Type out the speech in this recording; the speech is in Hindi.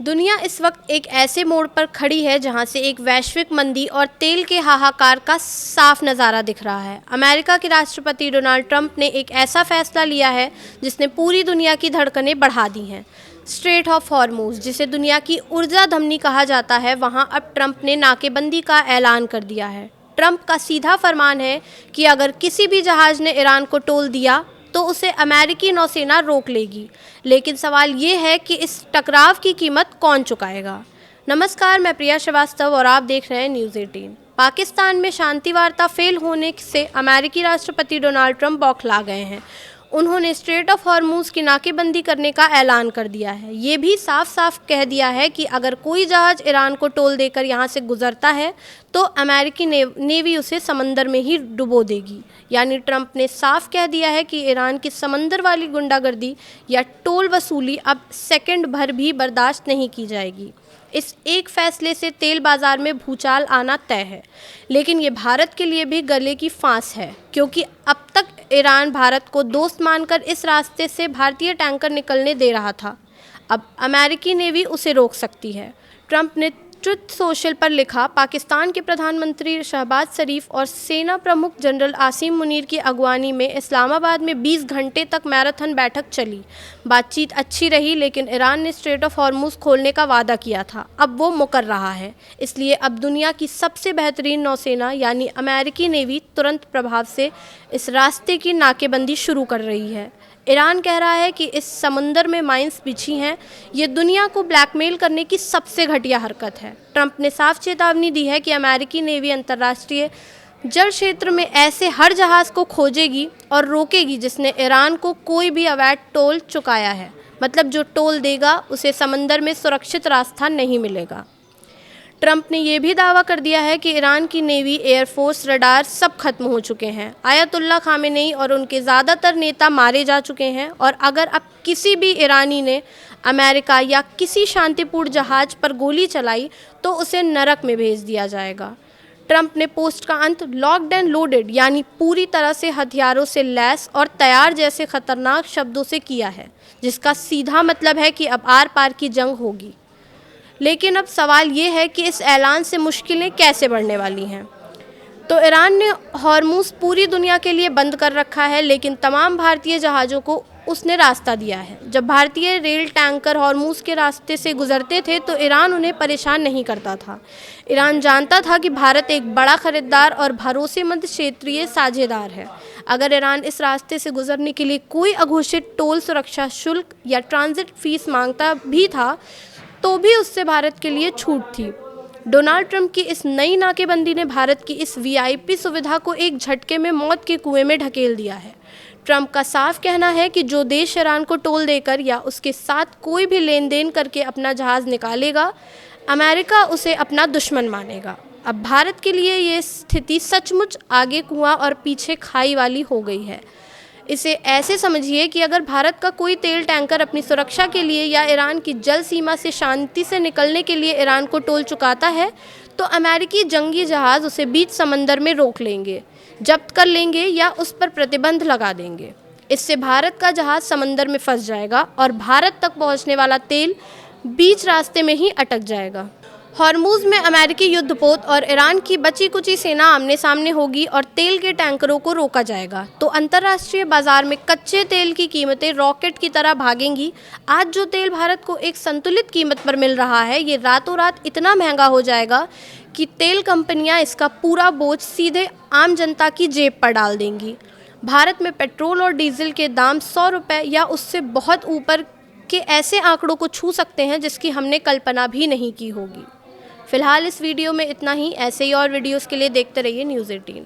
दुनिया इस वक्त एक ऐसे मोड़ पर खड़ी है जहां से एक वैश्विक मंदी और तेल के हाहाकार का साफ नज़ारा दिख रहा है। अमेरिका के राष्ट्रपति डोनाल्ड ट्रंप ने एक ऐसा फैसला लिया है जिसने पूरी दुनिया की धड़कनें बढ़ा दी हैं। स्ट्रेट ऑफ हॉर्मुज़, जिसे दुनिया की ऊर्जा धमनी कहा जाता है, वहां अब ट्रंप ने नाकेबंदी का ऐलान कर दिया है। ट्रंप का सीधा फरमान है कि अगर किसी भी जहाज़ ने ईरान को टोल दिया तो उसे अमेरिकी नौसेना रोक लेगी। लेकिन सवाल ये है कि इस टकराव की कीमत कौन चुकाएगा। नमस्कार, मैं प्रिया श्रीवास्तव और आप देख रहे हैं न्यूज़ 18। पाकिस्तान में शांति वार्ता फेल होने से अमेरिकी राष्ट्रपति डोनाल्ड ट्रंप बौखला गए हैं। उन्होंने स्ट्रेट ऑफ हॉर्मुज़ की नाकेबंदी करने का ऐलान कर दिया है। ये भी साफ साफ कह दिया है कि अगर कोई जहाज़ ईरान को टोल देकर यहाँ से गुजरता है तो अमेरिकी नेवी उसे समंदर में ही डुबो देगी। यानी ट्रंप ने साफ कह दिया है कि ईरान की समंदर वाली गुंडागर्दी या टोल वसूली अब सेकंड भर भी बर्दाश्त नहीं की जाएगी। इस एक फैसले से तेल बाजार में भूचाल आना तय है, लेकिन ये भारत के लिए भी गले की फांस है, क्योंकि अब तक ईरान भारत को दोस्त मानकर इस रास्ते से भारतीय टैंकर निकलने दे रहा था। अब अमेरिकी नेवी उसे रोक सकती है। ट्रंप ने ट्रुथ सोशल पर लिखा, पाकिस्तान के प्रधानमंत्री शहबाज शरीफ और सेना प्रमुख जनरल आसिम मुनीर की अगवानी में इस्लामाबाद में 20 घंटे तक मैराथन बैठक चली। बातचीत अच्छी रही, लेकिन ईरान ने स्ट्रेट ऑफ हॉर्मुज़ खोलने का वादा किया था। अब वो मुकर रहा है। इसलिए अब दुनिया की सबसे बेहतरीन नौसेना यानी अमेरिकी नेवी तुरंत प्रभाव से इस रास्ते की नाकेबंदी शुरू कर रही है। ईरान कह रहा है कि इस समुंदर में माइंस बिछी हैं। ये दुनिया को ब्लैकमेल करने की सबसे घटिया हरकत है। ट्रंप ने साफ चेतावनी दी है कि अमेरिकी नेवी अंतर्राष्ट्रीय जल क्षेत्र में ऐसे हर जहाज़ को खोजेगी और रोकेगी जिसने ईरान को कोई भी अवैध टोल चुकाया है। मतलब जो टोल देगा उसे समंदर में सुरक्षित रास्ता नहीं मिलेगा। ट्रंप ने यह भी दावा कर दिया है कि ईरान की नेवी, एयरफोर्स, रडार सब खत्म हो चुके हैं। आयतुल्ला खामेनेई और उनके ज़्यादातर नेता मारे जा चुके हैं और अगर अब किसी भी ईरानी ने अमेरिका या किसी शांतिपूर्ण जहाज़ पर गोली चलाई तो उसे नरक में भेज दिया जाएगा। ट्रंप ने पोस्ट का अंत लॉक्ड एंड लोडेड यानी पूरी तरह से हथियारों से लैस और तैयार जैसे खतरनाक शब्दों से किया है, जिसका सीधा मतलब है कि अब आर पार की जंग होगी। लेकिन अब सवाल ये है कि इस ऐलान से मुश्किलें कैसे बढ़ने वाली हैं। तो ईरान ने हॉर्मुज़ पूरी दुनिया के लिए बंद कर रखा है, लेकिन तमाम भारतीय जहाज़ों को उसने रास्ता दिया है। जब भारतीय रेल टैंकर हॉर्मुज़ के रास्ते से गुजरते थे तो ईरान उन्हें परेशान नहीं करता था। ईरान जानता था कि भारत एक बड़ा खरीदार और भरोसेमंद क्षेत्रीय साझेदार है। अगर ईरान इस रास्ते से गुजरने के लिए कोई अघोषित टोल, सुरक्षा शुल्क या ट्रांजिट फीस मांगता भी था तो भी उससे भारत के लिए छूट थी। डोनाल्ड ट्रंप की इस नई नाकेबंदी ने भारत की इस वीआईपी सुविधा को एक झटके में मौत के कुएं में ढकेल दिया है। ट्रंप का साफ कहना है कि जो देश ईरान को टोल देकर या उसके साथ कोई भी लेन देन करके अपना जहाज़ निकालेगा, अमेरिका उसे अपना दुश्मन मानेगा। अब भारत के लिए ये स्थिति सचमुच आगे कुआं और पीछे खाई वाली हो गई है। इसे ऐसे समझिए कि अगर भारत का कोई तेल टैंकर अपनी सुरक्षा के लिए या ईरान की जल सीमा से शांति से निकलने के लिए ईरान को टोल चुकाता है तो अमेरिकी जंगी जहाज़ उसे बीच समंदर में रोक लेंगे, जब्त कर लेंगे या उस पर प्रतिबंध लगा देंगे। इससे भारत का जहाज़ समंदर में फंस जाएगा और भारत तक पहुंचने वाला तेल बीच रास्ते में ही अटक जाएगा। हॉर्मुज़ में अमेरिकी युद्धपोत और ईरान की बची कुची सेना आमने सामने होगी और तेल के टैंकरों को रोका जाएगा तो अंतर्राष्ट्रीय बाजार में कच्चे तेल की कीमतें रॉकेट की तरह भागेंगी। आज जो तेल भारत को एक संतुलित कीमत पर मिल रहा है, ये रातों रात इतना महंगा हो जाएगा कि तेल कंपनियां इसका पूरा बोझ सीधे आम जनता की जेब पर डाल देंगी। भारत में पेट्रोल और डीजल के दाम 100 रुपये या उससे बहुत ऊपर के ऐसे आंकड़ों को छू सकते हैं जिसकी हमने कल्पना भी नहीं की होगी। फिलहाल इस वीडियो में इतना ही। ऐसे ही और वीडियोस के लिए देखते रहिए न्यूज़ 18।